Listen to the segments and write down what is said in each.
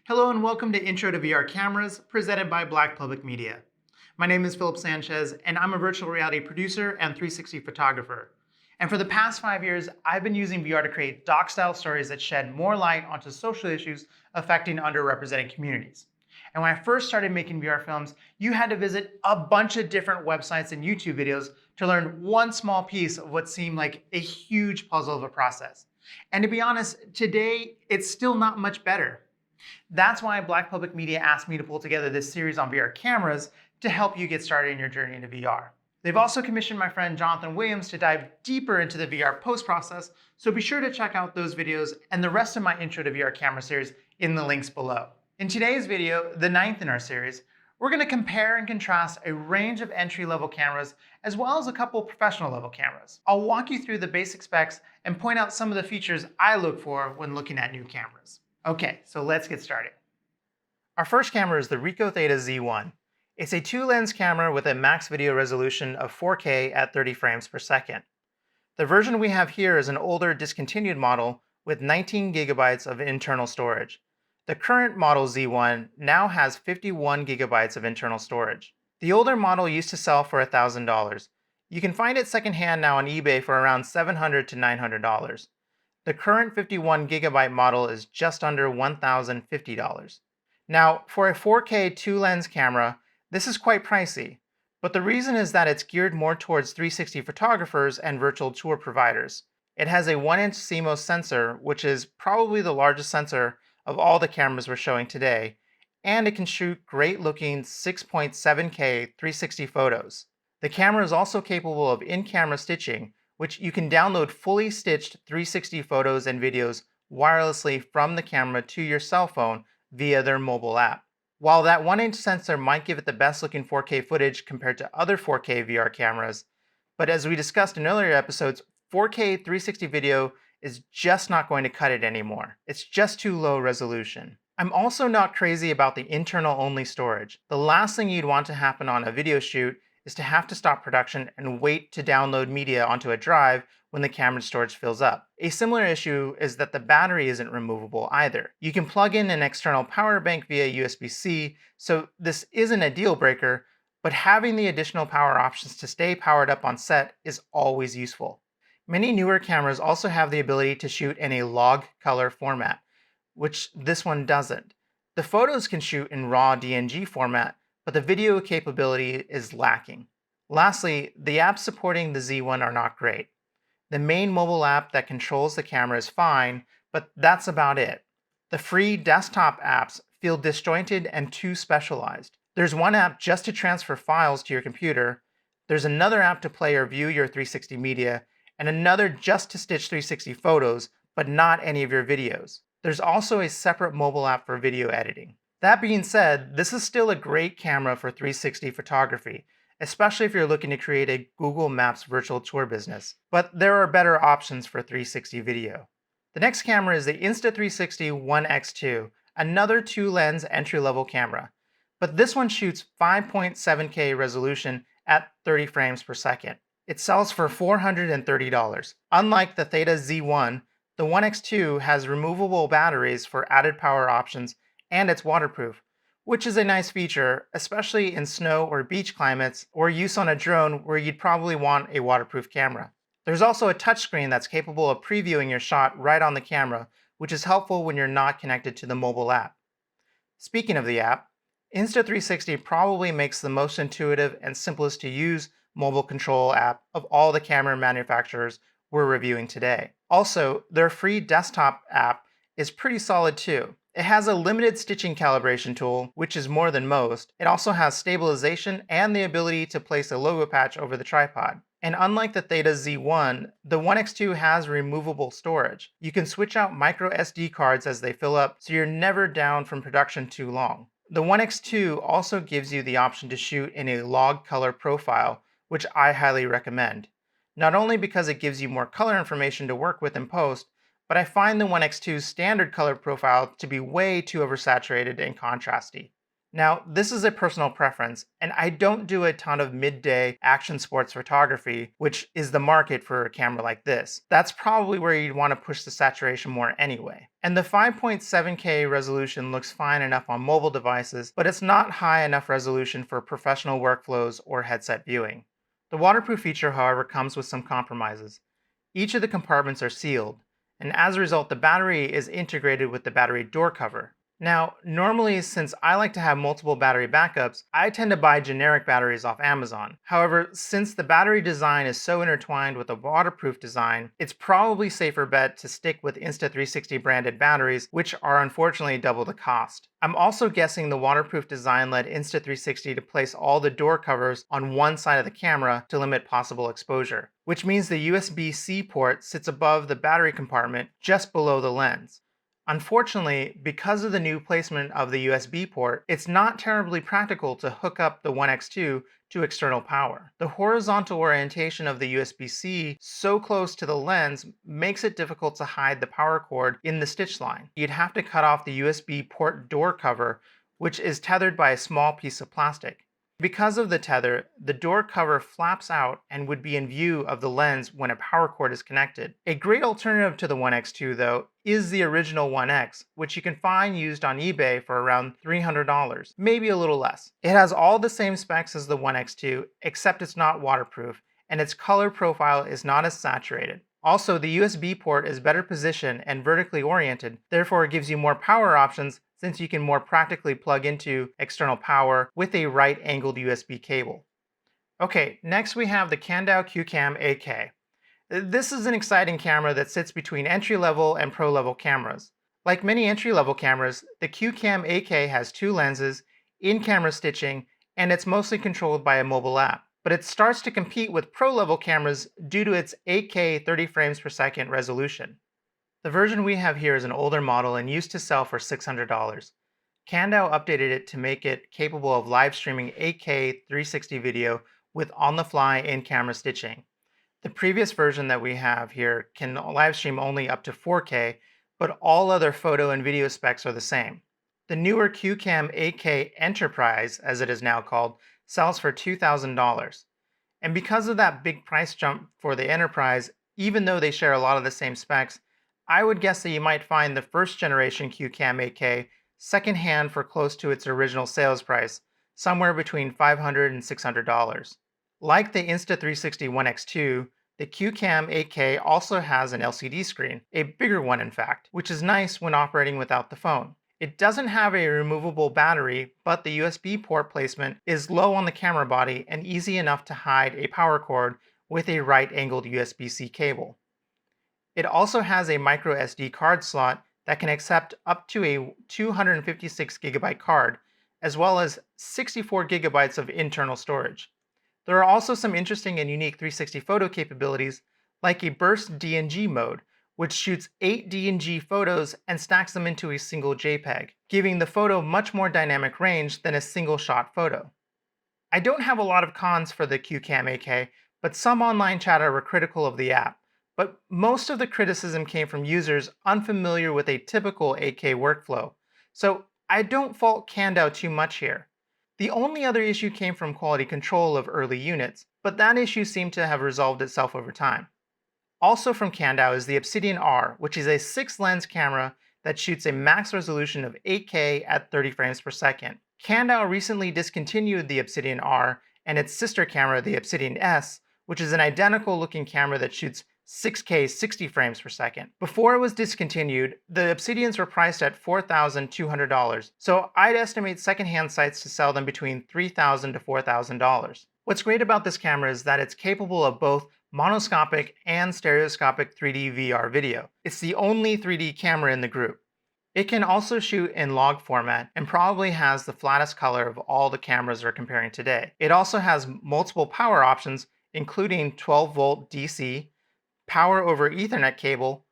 Hello and welcome to Intro to VR Cameras, presented by Black Public Media. My name is Sanchez, and I'm a virtual reality producer and 360 photographer. And for the past 5 years, I've been using VR to create doc-style stories that shed more light onto social issues affecting underrepresented communities. And when I first started making VR films, you had to visit a bunch of different websites and YouTube videos to learn one small piece of what seemed like a huge puzzle of a process. And to be honest, today, it's still not much better. That's why Black Public Media asked me to pull together this series on VR cameras to help you get started in your journey into VR. They've also commissioned my friend Jonathan Williams to dive deeper into the VR post process, so be sure to check out those videos and the rest of my Intro to VR Camera series in the links below. In today's video, the 9th in our series, we're going to compare and contrast a range of entry-level cameras as well as a couple professional-level cameras. I'll walk you through the basic specs and point out some of the features I look for when looking at new cameras. Okay, so let's get started. Our first camera is the Ricoh Theta Z1. It's a 2-lens camera with a max video resolution of 4K at 30 frames per second. The version we have here is an older discontinued model with 19 gigabytes of internal storage. The current model Z1 now has 51 gigabytes of internal storage. The older model used to sell for $1,000. You can find it secondhand now on eBay for around $700 to $900. The current 51 gigabyte model is just under $1,050. Now, for a 4K 2-lens camera, this is quite pricey, but the reason is that it's geared more towards 360 photographers and virtual tour providers. It has a 1-inch CMOS sensor, which is probably the largest sensor of all the cameras we're showing today, and it can shoot great-looking 6.7K 360 photos. The camera is also capable of in-camera stitching, which you can download fully stitched 360 photos and videos wirelessly from the camera to your cell phone via their mobile app. While that 1-inch sensor might give it the best looking 4K footage compared to other 4K VR cameras, but as we discussed in earlier episodes, 4K 360 video is just not going to cut it anymore. It's just too low resolution. I'm also not crazy about the internal only storage. The last thing you'd want to happen on a video shoot is to have to stop production and wait to download media onto a drive when the camera storage fills up. A similar issue is that the battery isn't removable either. You can plug in an external power bank via USB-C, so this isn't a deal breaker, but having the additional power options to stay powered up on set is always useful. Many newer cameras also have the ability to shoot in a log color format, which this one doesn't. The photos can shoot in raw DNG format, but the video capability is lacking. Lastly, the apps supporting the Z1 are not great. The main mobile app that controls the camera is fine, but that's about it. The free desktop apps feel disjointed and too specialized. There's one app just to transfer files to your computer, there's another app to play or view your 360 media, and another just to stitch 360 photos, but not any of your videos. There's also a separate mobile app for video editing. That being said, this is still a great camera for 360 photography, especially if you're looking to create a Google Maps virtual tour business. But there are better options for 360 video. The next camera is the Insta360 One X2, another 2-lens entry-level camera. But this one shoots 5.7K resolution at 30 frames per second. It sells for $430. Unlike the Theta Z1, the One X2 has removable batteries for added power options and it's waterproof, which is a nice feature, especially in snow or beach climates or use on a drone where you'd probably want a waterproof camera. There's also a touchscreen that's capable of previewing your shot right on the camera, which is helpful when you're not connected to the mobile app. Speaking of the app, Insta360 probably makes the most intuitive and simplest to use mobile control app of all the camera manufacturers we're reviewing today. Also, their free desktop app is pretty solid too. It has a limited stitching calibration tool, which is more than most. It also has stabilization and the ability to place a logo patch over the tripod. And unlike the Theta Z1, the One X2 has removable storage. You can switch out micro SD cards as they fill up, so you're never down from production too long. The One X2 also gives you the option to shoot in a log color profile, which I highly recommend. Not only because it gives you more color information to work with in post, but I find the One X2's standard color profile to be way too oversaturated and contrasty. Now, this is a personal preference, and I don't do a ton of midday action sports photography, which is the market for a camera like this. That's probably where you'd want to push the saturation more anyway. And the 5.7K resolution looks fine enough on mobile devices, but it's not high enough resolution for professional workflows or headset viewing. The waterproof feature, however, comes with some compromises. Each of the compartments are sealed, and as a result, the battery is integrated with the battery door cover. Now, normally, since I like to have multiple battery backups, I tend to buy generic batteries off Amazon. However, since the battery design is so intertwined with the waterproof design, it's probably safer bet to stick with Insta360 branded batteries, which are unfortunately double the cost. I'm also guessing the waterproof design led Insta360 to place all the door covers on one side of the camera to limit possible exposure, which means the USB-C port sits above the battery compartment just below the lens. Unfortunately, because of the new placement of the USB port, it's not terribly practical to hook up the One X2 to external power. The horizontal orientation of the USB-C so close to the lens makes it difficult to hide the power cord in the stitch line. You'd have to cut off the USB port door cover, which is tethered by a small piece of plastic. Because of the tether, the door cover flaps out and would be in view of the lens when a power cord is connected. A great alternative to the One X2, though, is the original One X, which you can find used on eBay for around $300, maybe a little less. It has all the same specs as the One X2, except it's not waterproof, and its color profile is not as saturated. Also, the USB port is better positioned and vertically oriented, therefore it gives you more power options since you can more practically plug into external power with a right-angled USB cable. Okay, next we have the Kandao QCam 8K. This is an exciting camera that sits between entry-level and pro-level cameras. Like many entry-level cameras, the QCam 8K has two lenses, in-camera stitching, and it's mostly controlled by a mobile app. But it starts to compete with pro-level cameras due to its 8K 30 frames per second resolution. The version we have here is an older model and used to sell for $600. Kandao updated it to make it capable of live streaming 8K 360 video with on-the-fly in-camera stitching. The previous version that we have here can live stream only up to 4K, but all other photo and video specs are the same. The newer QCam 8K Enterprise, as it is now called, sells for $2,000. And because of that big price jump for the Enterprise, even though they share a lot of the same specs, I would guess that you might find the first generation QCam 8K secondhand for close to its original sales price, somewhere between $500 and $600. Like the Insta360 One X2, the QCam 8K also has an LCD screen, a bigger one in fact, which is nice when operating without the phone. It doesn't have a removable battery, but the USB port placement is low on the camera body and easy enough to hide a power cord with a right-angled USB-C cable. It also has a micro SD card slot that can accept up to a 256 gigabyte card, as well as 64 gigabytes of internal storage. There are also some interesting and unique 360 photo capabilities, like a burst DNG mode, which shoots 8 DNG photos and stacks them into a single JPEG, giving the photo much more dynamic range than a single shot photo. I don't have a lot of cons for the QCam 8K, but some online chatter were critical of the app. But most of the criticism came from users unfamiliar with a typical 8K workflow, so I don't fault Kandao too much here. The only other issue came from quality control of early units, but that issue seemed to have resolved itself over time. Also from Kandao is the Obsidian R, which is a 6-lens camera that shoots a max resolution of 8K at 30 frames per second. Kandao recently discontinued the Obsidian R and its sister camera, the Obsidian S, which is an identical looking camera that shoots 6K 60 frames per second. Before it was discontinued, the Obsidians were priced at $4,200, so I'd estimate secondhand sites to sell them between $3,000 to $4,000. What's great about this camera is that it's capable of both monoscopic and stereoscopic 3D VR video. It's the only 3D camera in the group. It can also shoot in log format and probably has the flattest color of all the cameras we're comparing today. It also has multiple power options, including 12-volt DC, power over Ethernet cable,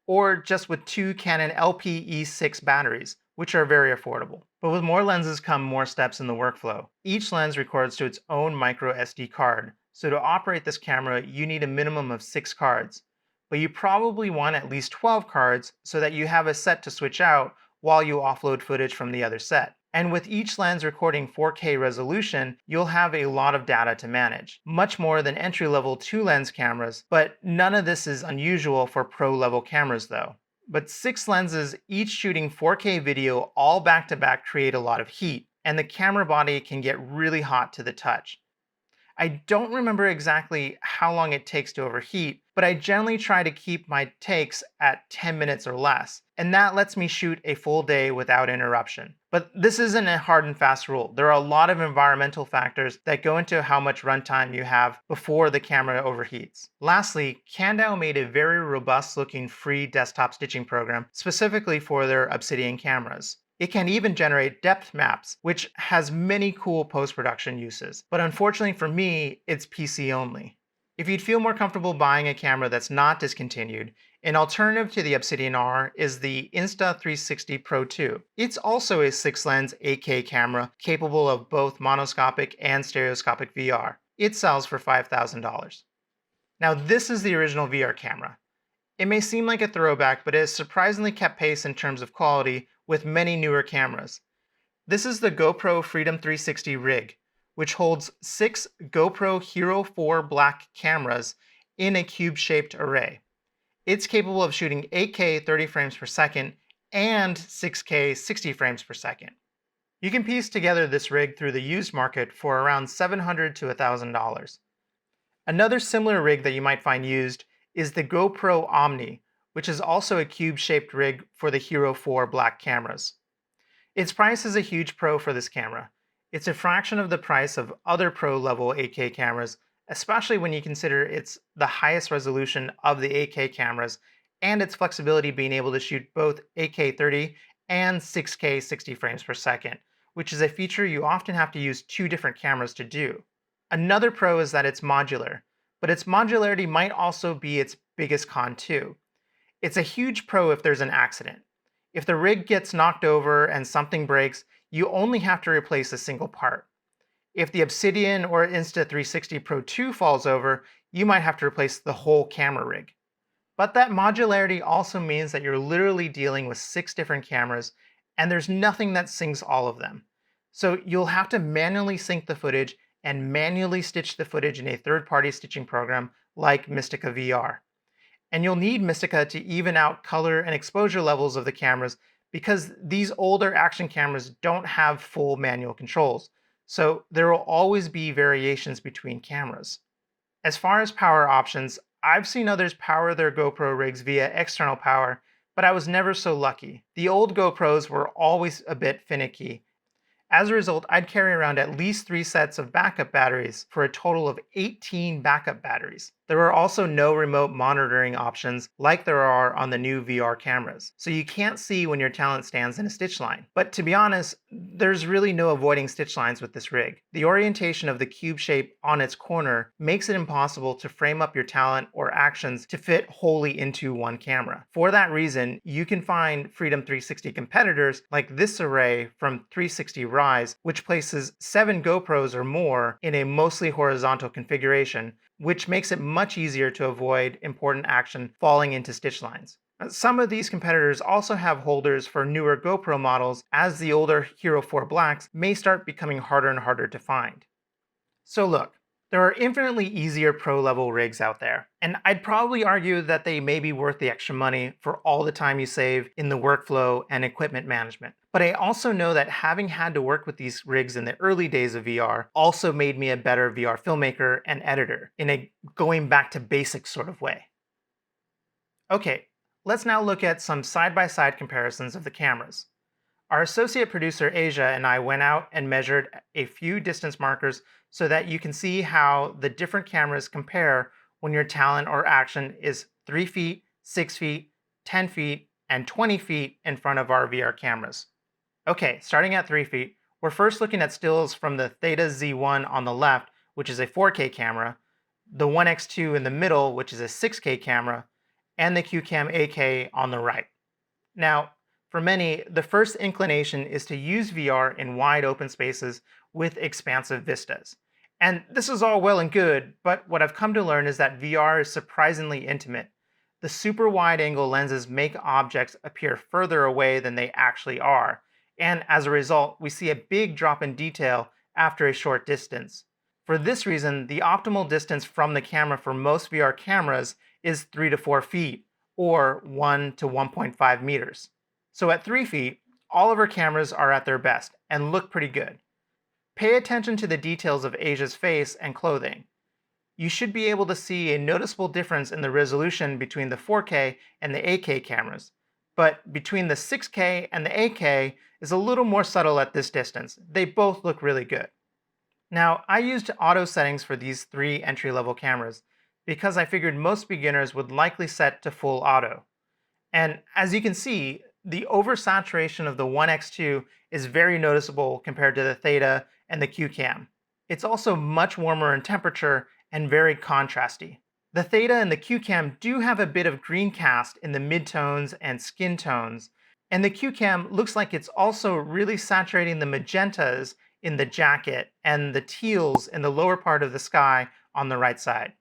or just with 2 Canon LPE6 batteries, which are very affordable. But with more lenses come more steps in the workflow. Each lens records to its own micro SD card, so to operate this camera you need a minimum of 6 cards. But you probably want at least 12 cards so that you have a set to switch out while you offload footage from the other set. And with each lens recording 4K resolution, you'll have a lot of data to manage. Much more than entry-level 2-lens cameras, but none of this is unusual for pro-level cameras though. But 6 lenses, each shooting 4K video all back-to-back, create a lot of heat, and the camera body can get really hot to the touch. I don't remember exactly how long it takes to overheat, but I generally try to keep my takes at 10 minutes or less, and that lets me shoot a full day without interruption. But this isn't a hard and fast rule. There are a lot of environmental factors that go into how much runtime you have before the camera overheats. Lastly, Candow made a very robust looking free desktop stitching program specifically for their Obsidian cameras. It can even generate depth maps, which has many cool post-production uses. But unfortunately for me, it's PC only. If you'd feel more comfortable buying a camera that's not discontinued, an alternative to the Obsidian R is the Insta360 Pro 2. It's also a 6-lens 8K camera capable of both monoscopic and stereoscopic VR. It sells for $5,000. Now this is the original VR camera. It may seem like a throwback, but it has surprisingly kept pace in terms of quality with many newer cameras. This is the GoPro Freedom 360 rig, which holds 6 GoPro Hero 4 Black cameras in a cube-shaped array. It's capable of shooting 8K 30 frames per second and 6K 60 frames per second. You can piece together this rig through the used market for around $700 to $1,000. Another similar rig that you might find used is the GoPro Omni, which is also a cube-shaped rig for the Hero 4 Black cameras. Its price is a huge pro for this camera. It's a fraction of the price of other pro-level 8K cameras, especially when you consider it's the highest resolution of the 8K cameras and its flexibility being able to shoot both 8K 30 and 6K 60 frames per second, which is a feature you often have to use 2 different cameras to do. Another pro is that it's modular, but its modularity might also be its biggest con too. It's a huge pro if there's an accident. If the rig gets knocked over and something breaks, you only have to replace a single part. If the Obsidian or Insta360 Pro 2 falls over, you might have to replace the whole camera rig. But that modularity also means that you're literally dealing with 6 different cameras, and there's nothing that syncs all of them. So you'll have to manually sync the footage and manually stitch the footage in a third-party stitching program like Mystica VR. And you'll need Mystica to even out color and exposure levels of the cameras because these older action cameras don't have full manual controls, so there will always be variations between cameras. As far as power options, I've seen others power their GoPro rigs via external power, but I was never so lucky. The old GoPros were always a bit finicky. As a result, I'd carry around at least 3 sets of backup batteries for a total of 18 backup batteries. There are also no remote monitoring options like there are on the new VR cameras, so you can't see when your talent stands in a stitch line. But to be honest, there's really no avoiding stitch lines with this rig. The orientation of the cube shape on its corner makes it impossible to frame up your talent or actions to fit wholly into one camera. For that reason, you can find Freedom 360 competitors like this array from 360 Rise, which places 7 GoPros or more in a mostly horizontal configuration, which makes it much easier to avoid important action falling into stitch lines. Some of these competitors also have holders for newer GoPro models, as the older Hero 4 Blacks may start becoming harder and harder to find. So look, there are infinitely easier pro-level rigs out there, and I'd probably argue that they may be worth the extra money for all the time you save in the workflow and equipment management. But I also know that having had to work with these rigs in the early days of VR also made me a better VR filmmaker and editor in a going back to basics sort of way. Okay, let's now look at some side-by-side comparisons of the cameras. Our associate producer Asia and I went out and measured a few distance markers so that you can see how the different cameras compare when your talent or action is 3 feet, 6 feet, 10 feet, and 20 feet in front of our VR cameras. Okay, starting at 3 feet, we're first looking at stills from the Theta Z1 on the left, which is a 4K camera, the 1X2 in the middle, which is a 6K camera, and the QCam AK on the right. Now, for many, the first inclination is to use VR in wide open spaces with expansive vistas. And this is all well and good, but what I've come to learn is that VR is surprisingly intimate. The super wide angle lenses make objects appear further away than they actually are, and as a result, we see a big drop in detail after a short distance. For this reason, the optimal distance from the camera for most VR cameras is 3 to 4 feet, or 1 to 1.5 meters. So at 3 feet, all of our cameras are at their best and look pretty good. Pay attention to the details of Asia's face and clothing. You should be able to see a noticeable difference in the resolution between the 4K and the 8K cameras, but between the 6K and the 8K is a little more subtle at this distance. They both look really good. Now, I used auto settings for these three entry-level cameras because I figured most beginners would likely set to full auto. And as you can see, the oversaturation of the 1x2 is very noticeable compared to the Theta and the Q-Cam. It's also much warmer in temperature and very contrasty. The Theta and the Q-Cam do have a bit of green cast in the midtones and skin tones, and the Q-Cam looks like it's also really saturating the magentas in the jacket and the teals in the lower part of the sky on the right side.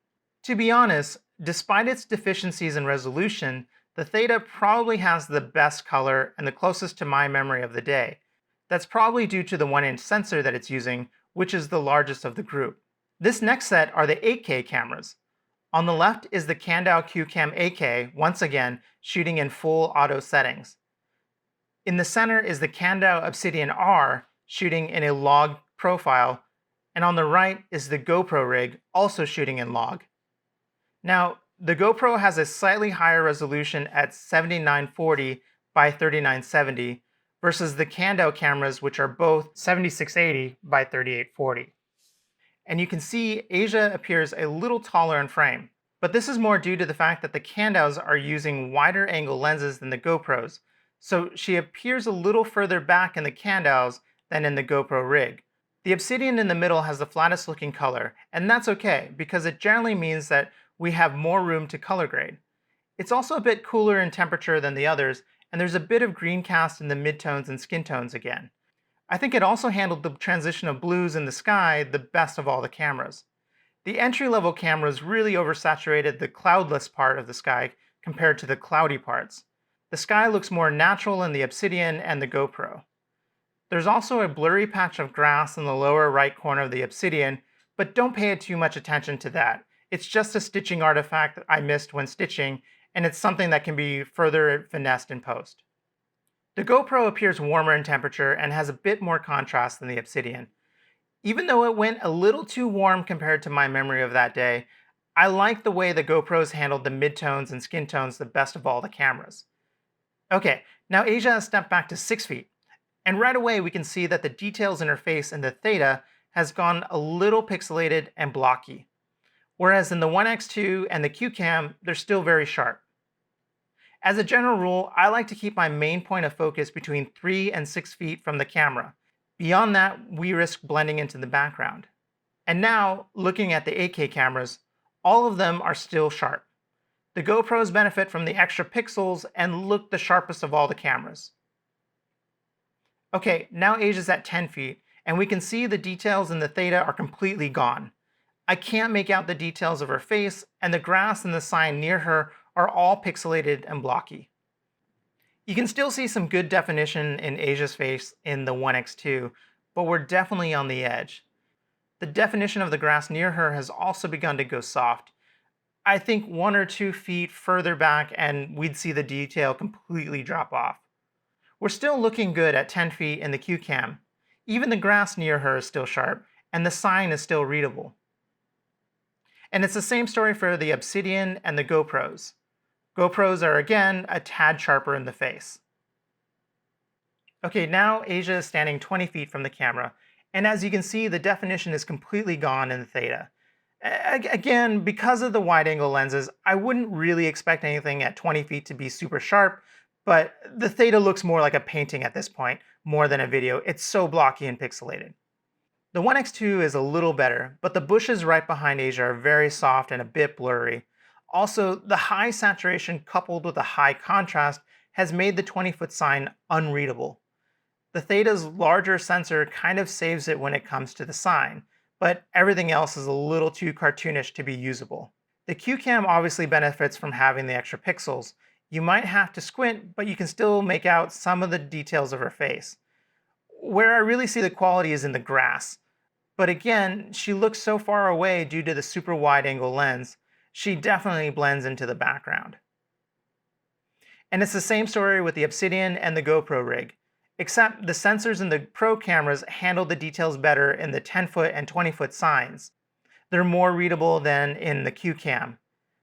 To be honest, despite its deficiencies in resolution, the Theta probably has the best color and the closest to my memory of the day. That's probably due to the 1-inch sensor that it's using, which is the largest of the group. This next set are the 8K cameras. On the left is the Kandao Q-Cam 8K, once again shooting in full auto settings. In the center is the Kandao Obsidian R, shooting in a log profile, and on the right is the GoPro rig, also shooting in log. Now, the GoPro has a slightly higher resolution at 7940 by 3970 versus the Kandao cameras, which are both 7680 by 3840. And you can see Asia appears a little taller in frame, but this is more due to the fact that the Kandaos are using wider angle lenses than the GoPros, so she appears a little further back in the Kandaos than in the GoPro rig. The Obsidian in the middle has the flattest looking color, and that's okay because it generally means that we have more room to color grade. It's also a bit cooler in temperature than the others, and there's a bit of green cast in the midtones and skin tones again. I think it also handled the transition of blues in the sky the best of all the cameras. The entry-level cameras really oversaturated the cloudless part of the sky compared to the cloudy parts. The sky looks more natural in the Obsidian and the GoPro. There's also a blurry patch of grass in the lower right corner of the Obsidian, but don't pay too much attention to that. It's just a stitching artifact that I missed when stitching, and it's something that can be further finessed in post. The GoPro appears warmer in temperature and has a bit more contrast than the Obsidian. Even though it went a little too warm compared to my memory of that day, I like the way the GoPros handled the midtones and skin tones the best of all the cameras. Okay, now Asia has stepped back to 6 feet. And right away we can see that the details in her face in the Theta has gone a little pixelated and blocky. Whereas in the 1x2 and the Q-Cam, they're still very sharp. As a general rule, I like to keep my main point of focus between 3 and 6 feet from the camera. Beyond that, we risk blending into the background. And now, looking at the 8K cameras, all of them are still sharp. The GoPros benefit from the extra pixels and look the sharpest of all the cameras. Okay, now Asia's at 10 feet, and we can see the details in the Theta are completely gone. I can't make out the details of her face, and the grass and the sign near her are all pixelated and blocky. You can still see some good definition in Asia's face in the 1x2, but we're definitely on the edge. The definition of the grass near her has also begun to go soft. I think 1 or 2 feet further back and we'd see the detail completely drop off. We're still looking good at 10 feet in the Q-Cam. Even the grass near her is still sharp, and the sign is still readable. And it's the same story for the Obsidian and the GoPros. GoPros are again a tad sharper in the face. Okay, now Asia is standing 20 feet from the camera, and as you can see, the definition is completely gone in the Theta. Again, because of the wide-angle lenses, I wouldn't really expect anything at 20 feet to be super sharp, but the Theta looks more like a painting at this point, more than a video. It's so blocky and pixelated. The 1x2 is a little better, but the bushes right behind Asia are very soft and a bit blurry. Also, the high saturation coupled with a high contrast has made the 20-foot sign unreadable. The Theta's larger sensor kind of saves it when it comes to the sign, but everything else is a little too cartoonish to be usable. The Q-Cam obviously benefits from having the extra pixels. You might have to squint, but you can still make out some of the details of her face. Where I really see the quality is in the grass. But again, she looks so far away due to the super wide angle lens, she definitely blends into the background. And it's the same story with the Obsidian and the GoPro rig, except the sensors in the Pro cameras handle the details better in the 10-foot and 20-foot signs. They're more readable than in the Q-Cam.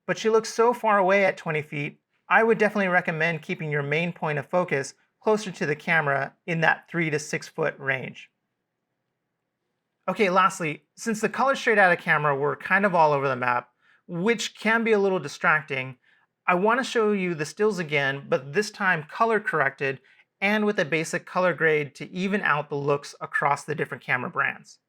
But she looks so far away at 20 feet, I would definitely recommend keeping your main point of focus closer to the camera in that 3 to 6 foot range. Okay, lastly, since the colors straight out of camera were kind of all over the map, which can be a little distracting, I want to show you the stills again, but this time color corrected and with a basic color grade to even out the looks across the different camera brands.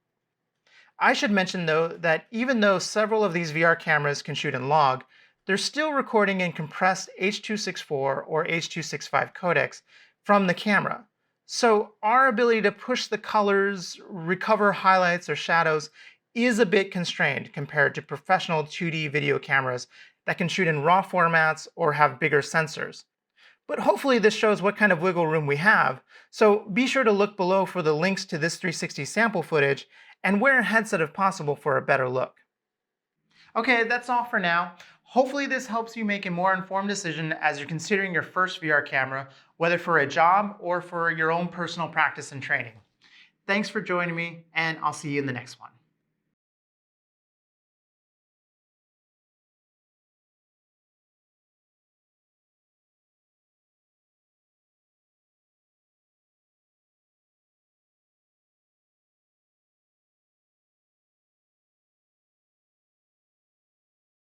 I should mention though that even though several of these VR cameras can shoot in log, they're still recording in compressed H.264 or H.265 codecs from the camera. So our ability to push the colors, recover highlights or shadows is a bit constrained compared to professional 2D video cameras that can shoot in RAW formats or have bigger sensors. But hopefully this shows what kind of wiggle room we have, so be sure to look below for the links to this 360 sample footage and wear a headset if possible for a better look. Okay, that's all for now. Hopefully this helps you make a more informed decision as you're considering your first VR camera, whether for a job or for your own personal practice and training. Thanks for joining me, and I'll see you in the next one.